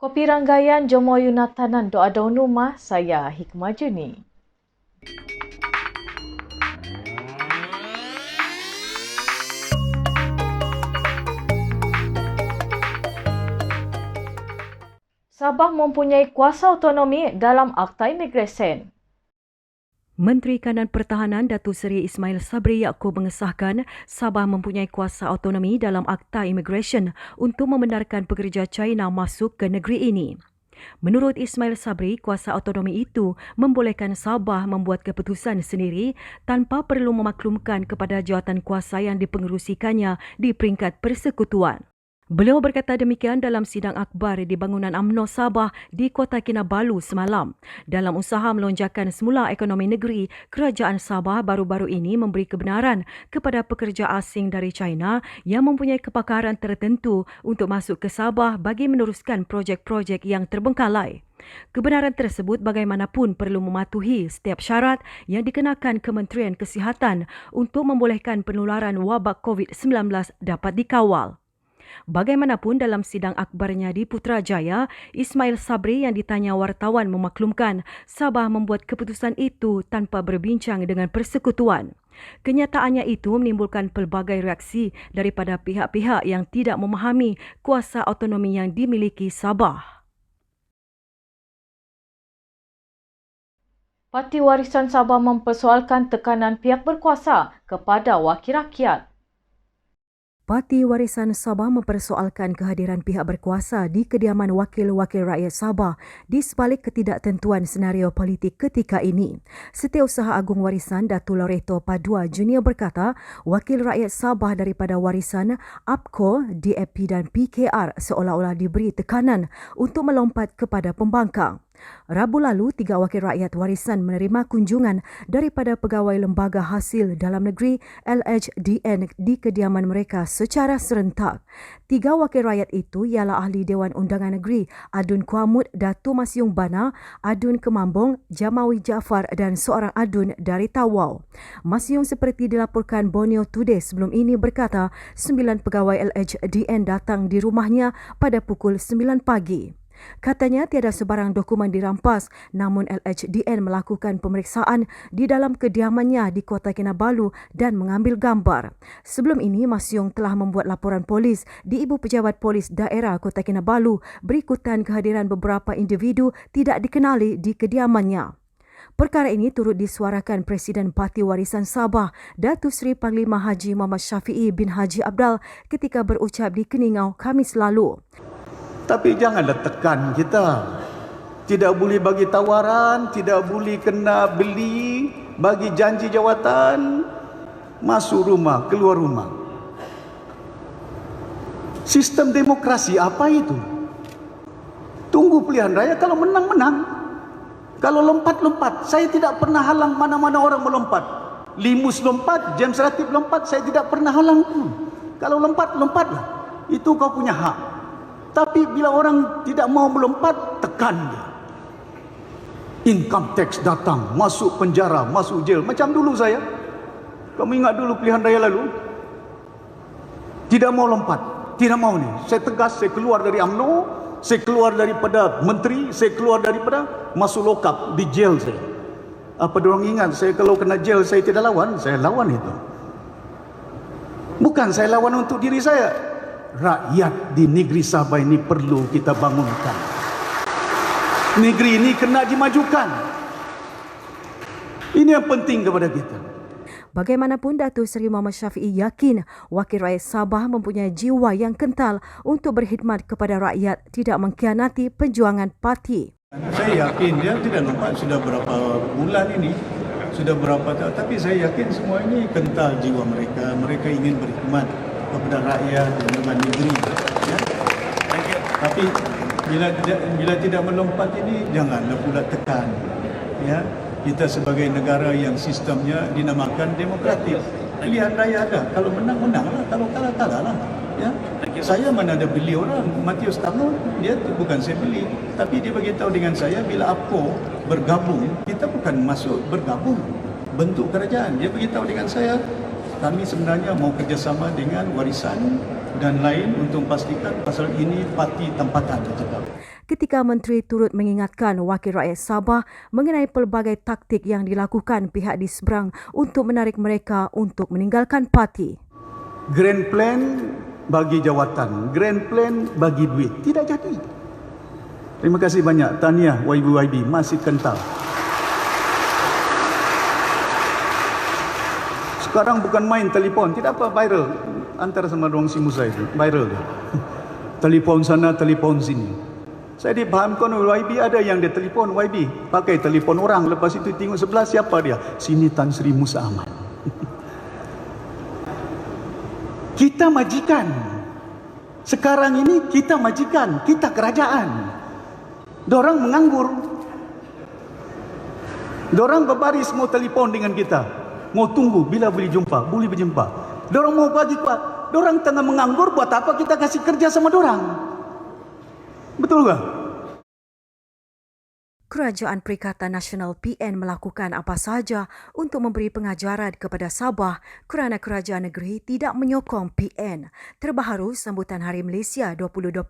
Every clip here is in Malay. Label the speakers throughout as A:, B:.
A: Kopi Ranggayan Jomo Yunatanan Doa Daun Rumah, saya Hikmah Juni. Sabah mempunyai kuasa autonomi dalam Akta Imigresen.
B: Menteri Kanan Pertahanan Datuk Seri Ismail Sabri Yaakob mengesahkan Sabah mempunyai kuasa autonomi dalam Akta Imigresen untuk membenarkan pekerja China masuk ke negeri ini. Menurut Ismail Sabri, kuasa autonomi itu membolehkan Sabah membuat keputusan sendiri tanpa perlu memaklumkan kepada jawatan kuasa yang dipengerusikannya di peringkat persekutuan. Beliau berkata demikian dalam sidang akhbar di bangunan UMNO Sabah di Kota Kinabalu semalam. Dalam usaha melonjakkan semula ekonomi negeri, Kerajaan Sabah baru-baru ini memberi kebenaran kepada pekerja asing dari China yang mempunyai kepakaran tertentu untuk masuk ke Sabah bagi meneruskan projek-projek yang terbengkalai. Kebenaran tersebut bagaimanapun perlu mematuhi setiap syarat yang dikenakan Kementerian Kesihatan untuk membolehkan penularan wabak COVID-19 dapat dikawal. Bagaimanapun dalam sidang akhbarnya di Putrajaya, Ismail Sabri yang ditanya wartawan memaklumkan Sabah membuat keputusan itu tanpa berbincang dengan persekutuan. Kenyataannya itu menimbulkan pelbagai reaksi daripada pihak-pihak yang tidak memahami kuasa autonomi yang dimiliki Sabah.
A: Parti Warisan Sabah mempersoalkan tekanan pihak berkuasa kepada wakil rakyat.
B: Parti Warisan Sabah mempersoalkan kehadiran pihak berkuasa di kediaman wakil-wakil rakyat Sabah di sebalik ketidaktentuan senario politik ketika ini. Setiausaha Agung Warisan Datuk Loreto Padua Junior berkata, wakil rakyat Sabah daripada Warisan, APCO, DAP dan PKR seolah-olah diberi tekanan untuk melompat kepada pembangkang. Rabu lalu, 3 wakil rakyat warisan menerima kunjungan daripada Pegawai Lembaga Hasil Dalam Negeri LHDN di kediaman mereka secara serentak. 3 wakil rakyat itu ialah Ahli Dewan Undangan Negeri Adun Kuamud Datu Masyung Bana, Adun Kemambong, Jamawi Jaafar dan seorang adun dari Tawau. Masyung seperti dilaporkan Borneo Today sebelum ini berkata 9 pegawai LHDN datang di rumahnya pada pukul 9 pagi. Katanya tiada sebarang dokumen dirampas, namun LHDN melakukan pemeriksaan di dalam kediamannya di Kota Kinabalu dan mengambil gambar. Sebelum ini, Masyung telah membuat laporan polis di Ibu Pejabat Polis Daerah Kota Kinabalu berikutan kehadiran beberapa individu tidak dikenali di kediamannya. Perkara ini turut disuarakan Presiden Parti Warisan Sabah, Datuk Seri Panglima Haji Muhammad Syafiee bin Haji Abdal ketika berucap di Keningau Khamis lalu.
C: Tapi janganlah tekan kita. Tidak boleh bagi tawaran, tidak boleh kena beli, bagi janji jawatan, masuk rumah, keluar rumah. Sistem demokrasi apa itu? Tunggu pilihan raya, kalau menang, menang. Kalau lompat. Saya tidak pernah halang mana-mana orang melompat. Limus lompat, James Ratib lompat, saya tidak pernah halang pun. Kalau lompatlah. Itu kau punya hak. Tapi bila orang tidak mau melompat, tekan dia. Income tax datang, masuk penjara, masuk jail. Macam dulu saya. Kamu ingat dulu pilihan raya lalu? Tidak mau lompat. Tidak mau ni. Saya tegas, saya keluar dari UMNO, saya keluar daripada menteri, saya keluar daripada masuk lokap di jail saya. Apa diorang ingat saya kalau kena jail saya tidak lawan? Saya lawan itu. Bukan saya lawan untuk diri saya. Rakyat di negeri Sabah ini perlu kita bangunkan. Negeri ini kena dimajukan. Ini yang penting kepada kita.
B: Bagaimanapun, Datuk Seri Muhammad Syafiee yakin wakil rakyat Sabah mempunyai jiwa yang kental untuk berkhidmat kepada rakyat, tidak mengkhianati perjuangan parti.
D: Saya yakin dia tidak nampak sudah berapa bulan ini, sudah berapa tahun, tapi saya yakin semua ini kental jiwa mereka. Mereka ingin berkhidmat kepada rakyat dan negeri. Ya? Tapi bila tidak melompat ini, janganlah pula tekan. Ya? Kita sebagai negara yang sistemnya dinamakan demokratik. Pilihan raya ada. Kalau menang, menanglah. Kalau kalah, kalahlah. Ya? Saya mana ada beli orang. Matius Tarno, dia bukan saya beli. Tapi dia beritahu dengan saya, bila APCO bergabung, kita bukan masuk bergabung bentuk kerajaan. Dia beritahu dengan saya, kami sebenarnya mau kerjasama dengan Warisan dan lain untuk memastikan pasal ini parti tempatan.
B: ketika menteri turut mengingatkan wakil rakyat Sabah mengenai pelbagai taktik yang dilakukan pihak di seberang untuk menarik mereka untuk meninggalkan parti.
C: Grand plan bagi jawatan, grand plan bagi duit. Tidak jadi. Terima kasih banyak. Tahniah YB masih kental. Sekarang bukan main telefon, tidak apa viral antara sama orang si Musa itu, viral dia. Telefon sana, telefon sini. Saya dipahamkan oleh YB, ada yang dia telefon YB, pakai telefon orang, lepas itu tengok sebelah siapa dia? Sini Tan Sri Musa Ahmad. Kita majikan. Sekarang ini kita majikan, kita kerajaan. Dorang menganggur. Dorang berbaris mau telefon dengan kita. Mau tunggu bila boleh jumpa, boleh berjumpa. Dorang mau bagi kuat. Dorang tengah menganggur, buat apa kita kasih kerja sama dorang? Betul tak?
B: Kerajaan Perikatan Nasional PN melakukan apa sahaja untuk memberi pengajaran kepada Sabah kerana kerajaan negeri tidak menyokong PN. Terbaharu sambutan Hari Malaysia 2020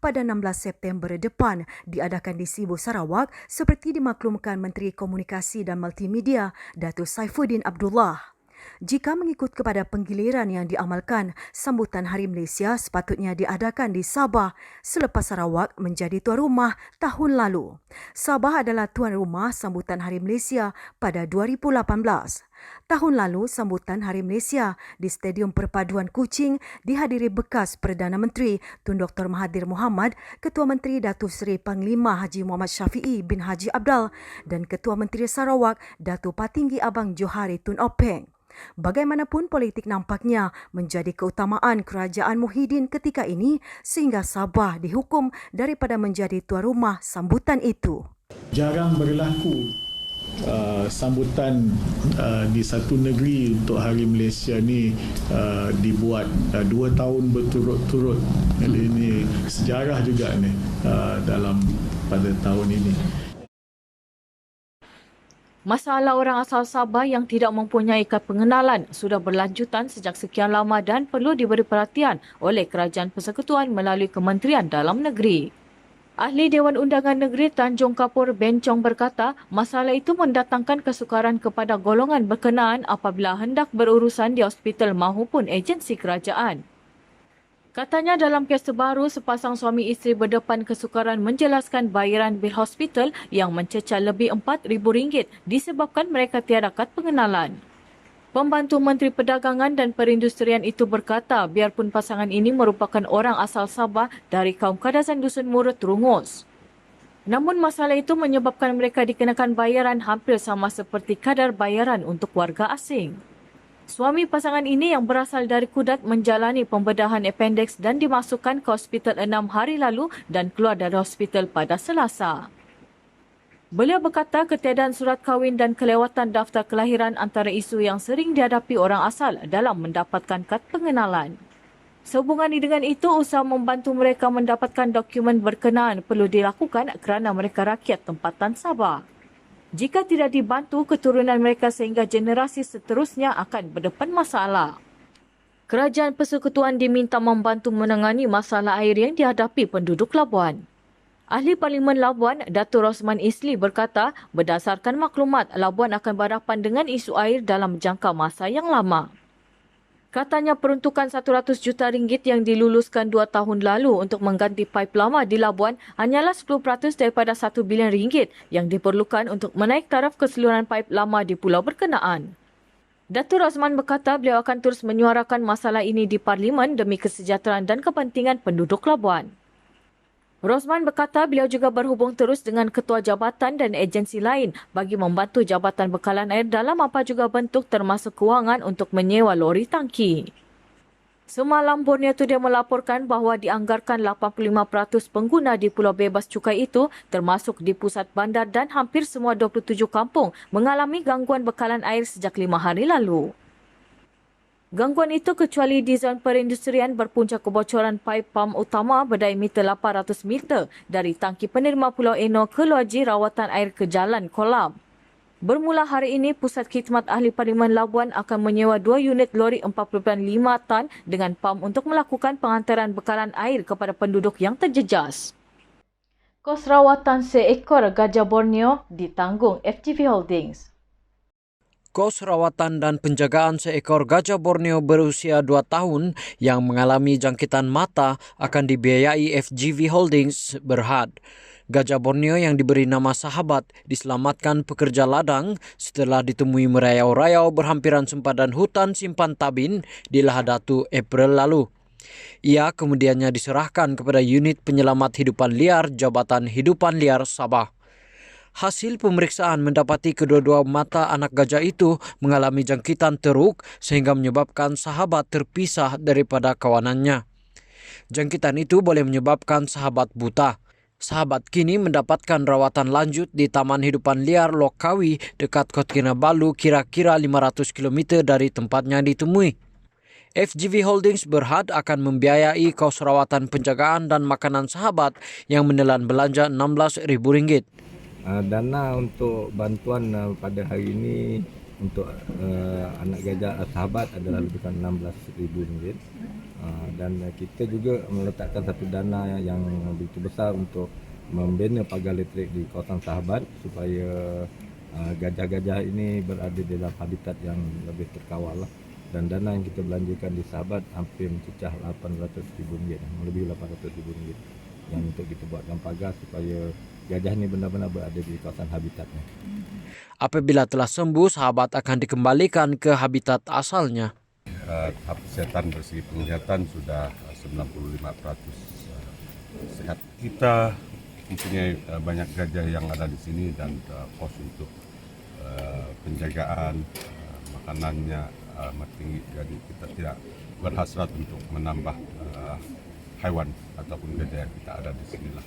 B: pada 16 September depan diadakan di Sibu, Sarawak seperti dimaklumkan Menteri Komunikasi dan Multimedia Datuk Saifuddin Abdullah. Jika mengikut kepada penggiliran yang diamalkan, sambutan Hari Malaysia sepatutnya diadakan di Sabah selepas Sarawak menjadi tuan rumah tahun lalu. Sabah adalah tuan rumah sambutan Hari Malaysia pada 2018. Tahun lalu, sambutan Hari Malaysia di Stadium Perpaduan Kuching dihadiri bekas Perdana Menteri Tun Dr. Mahathir Mohamad, Ketua Menteri Datuk Seri Panglima Haji Muhammad Syafiee bin Haji Abdal dan Ketua Menteri Sarawak Datuk Patinggi Abang Johari Tun Openg. Bagaimanapun politik nampaknya menjadi keutamaan kerajaan Muhyiddin ketika ini sehingga Sabah dihukum daripada menjadi tuan rumah sambutan itu.
E: Jarang berlaku sambutan di satu negeri untuk Hari Malaysia ni dibuat 2 tahun berturut-turut. Jadi ini sejarah juga ni pada tahun ini.
A: Masalah orang asal Sabah yang tidak mempunyai kad pengenalan sudah berlanjutan sejak sekian lama dan perlu diberi perhatian oleh Kerajaan Persekutuan melalui Kementerian Dalam Negeri. Ahli Dewan Undangan Negeri Tanjung Kapur Bencong berkata, masalah itu mendatangkan kesukaran kepada golongan berkenaan apabila hendak berurusan di hospital maupun agensi kerajaan. Katanya dalam kes terbaru, sepasang suami isteri berdepan kesukaran menjelaskan bayaran bil hospital yang mencecah lebih RM4,000 disebabkan mereka tiada kad pengenalan. Pembantu Menteri Perdagangan dan Perindustrian itu berkata, biarpun pasangan ini merupakan orang asal Sabah dari kaum Kadasan Dusun Murut Rungus. Namun masalah itu menyebabkan mereka dikenakan bayaran hampir sama seperti kadar bayaran untuk warga asing. Suami pasangan ini yang berasal dari Kudat menjalani pembedahan appendix dan dimasukkan ke hospital 6 hari lalu dan keluar dari hospital pada Selasa. Beliau berkata ketiadaan surat kahwin dan kelewatan daftar kelahiran antara isu yang sering dihadapi orang asal dalam mendapatkan kad pengenalan. Sehubungan dengan itu, usaha membantu mereka mendapatkan dokumen berkenaan perlu dilakukan kerana mereka rakyat tempatan Sabah. Jika tidak dibantu, keturunan mereka sehingga generasi seterusnya akan berdepan masalah. Kerajaan Persekutuan diminta membantu menangani masalah air yang dihadapi penduduk Labuan. Ahli Parlimen Labuan, Datuk Rosman Isli berkata, berdasarkan maklumat, Labuan akan berhadapan dengan isu air dalam jangka masa yang lama. Katanya peruntukan RM100 juta yang diluluskan 2 tahun lalu untuk mengganti paip lama di Labuan hanyalah 10% daripada RM1 bilion yang diperlukan untuk menaik taraf keseluruhan paip lama di pulau berkenaan. Datuk Rosman berkata beliau akan terus menyuarakan masalah ini di Parlimen demi kesejahteraan dan kepentingan penduduk Labuan. Rosman berkata beliau juga berhubung terus dengan ketua jabatan dan agensi lain bagi membantu Jabatan Bekalan Air dalam apa juga bentuk termasuk kewangan untuk menyewa lori tangki. Semalam Borneo Today melaporkan bahawa dianggarkan 85% pengguna di Pulau Bebas Cukai itu termasuk di pusat bandar dan hampir semua 27 kampung mengalami gangguan bekalan air sejak 5 hari lalu. Gangguan itu kecuali di zon perindustrian berpunca kebocoran paip pam utama berdiameter 800 meter dari tangki penerima Pulau Eno ke loji rawatan air ke Jalan Kolam. Bermula hari ini, Pusat Khidmat Ahli Parlimen Labuan akan menyewa 2 unit lori 4.5 tan dengan pam untuk melakukan penghantaran bekalan air kepada penduduk yang terjejas. Kos rawatan seekor gajah Borneo ditanggung FGV Holdings.
F: Kos rawatan dan penjagaan seekor gajah Borneo berusia 2 tahun yang mengalami jangkitan mata akan dibiayai FGV Holdings Berhad. Gajah Borneo yang diberi nama Sahabat diselamatkan pekerja ladang setelah ditemui merayau-rayau berhampiran sempadan hutan simpan tabin di Lahadatu April lalu. Ia kemudiannya diserahkan kepada unit penyelamat hidupan liar Jabatan Hidupan Liar Sabah. Hasil pemeriksaan mendapati kedua-dua mata anak gajah itu mengalami jangkitan teruk sehingga menyebabkan Sahabat terpisah daripada kawanannya. Jangkitan itu boleh menyebabkan Sahabat buta. Sahabat kini mendapatkan rawatan lanjut di Taman Hidupan Liar Lokawi dekat Kota Kinabalu kira-kira 500 km dari tempatnya ditemui. FGV Holdings Berhad akan membiayai kos rawatan penjagaan dan makanan Sahabat yang menelan belanja RM16,000.
G: Dana untuk bantuan pada hari ini untuk anak gajah Sahabat adalah lebih kurang RM16,000. Dan kita juga meletakkan satu dana yang begitu besar untuk membina pagar elektrik di kawasan Sahabat supaya gajah-gajah ini berada dalam habitat yang lebih terkawal. Dan dana yang kita belanjakan di Sahabat hampir mencecah RM800,000, lebih RM800,000 yang untuk kita buatkan pagar supaya gajah ini benar-benar berada di kawasan habitatnya.
F: Apabila telah sembuh, Sahabat akan dikembalikan ke habitat asalnya.
H: Tahap kesehatan dari segi penglihatan sudah 95% sehat. Kita mempunyai banyak gajah yang ada di sini dan pos untuk penjagaan makanannya tinggi. Jadi kita tidak berhasrat untuk menambah haiwan ataupun gajah yang kita ada di sini lah.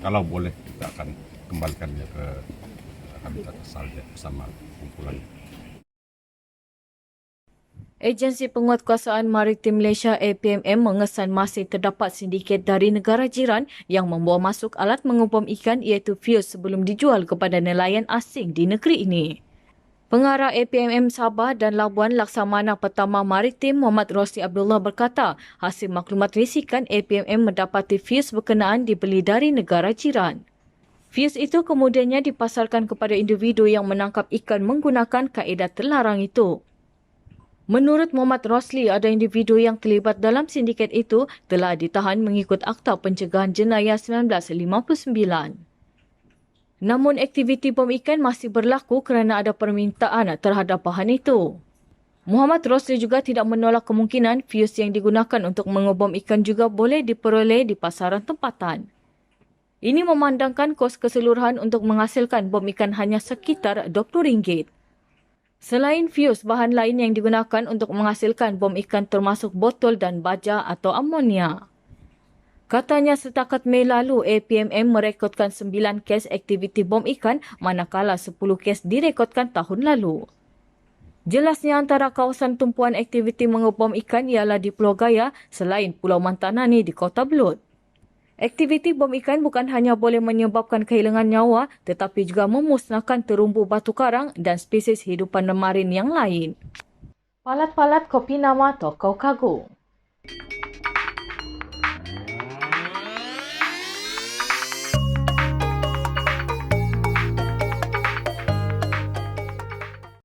H: Kalau boleh kita akan kembalikan dia ke habitat asalnya bersama kumpulan.
A: Agensi Penguatkuasaan Maritim Malaysia APMM mengesan masih terdapat sindiket dari negara jiran yang membawa masuk alat mengumpam ikan iaitu fuse sebelum dijual kepada nelayan asing di negeri ini. Pengarah APMM Sabah dan Labuan Laksamana Pertama Maritim Muhammad Rosli Abdullah berkata, hasil maklumat risikan APMM mendapati fuse berkenaan dibeli dari negara jiran. Fuse itu kemudiannya dipasarkan kepada individu yang menangkap ikan menggunakan kaedah terlarang itu. Menurut Muhammad Rosli, ada individu yang terlibat dalam sindiket itu telah ditahan mengikut Akta Pencegahan Jenayah 1959. Namun aktiviti bom ikan masih berlaku kerana ada permintaan terhadap bahan itu. Muhammad Rosli juga tidak menolak kemungkinan fuse yang digunakan untuk mengubam ikan juga boleh diperoleh di pasaran tempatan. Ini memandangkan kos keseluruhan untuk menghasilkan bom ikan hanya sekitar RM20. Selain fuse, bahan lain yang digunakan untuk menghasilkan bom ikan termasuk botol dan baja atau amonia. Katanya setakat Mei lalu, APMM merekodkan 9 kes aktiviti bom ikan manakala 10 kes direkodkan tahun lalu. Jelasnya antara kawasan tumpuan aktiviti mengubam ikan ialah di Pulau Gaya selain Pulau Mantanani di Kota Belud. Aktiviti bom ikan bukan hanya boleh menyebabkan kehilangan nyawa tetapi juga memusnahkan terumbu batu karang dan spesies hidupan marin yang lain. Palat-palat kopi nama Tokoh Kagung.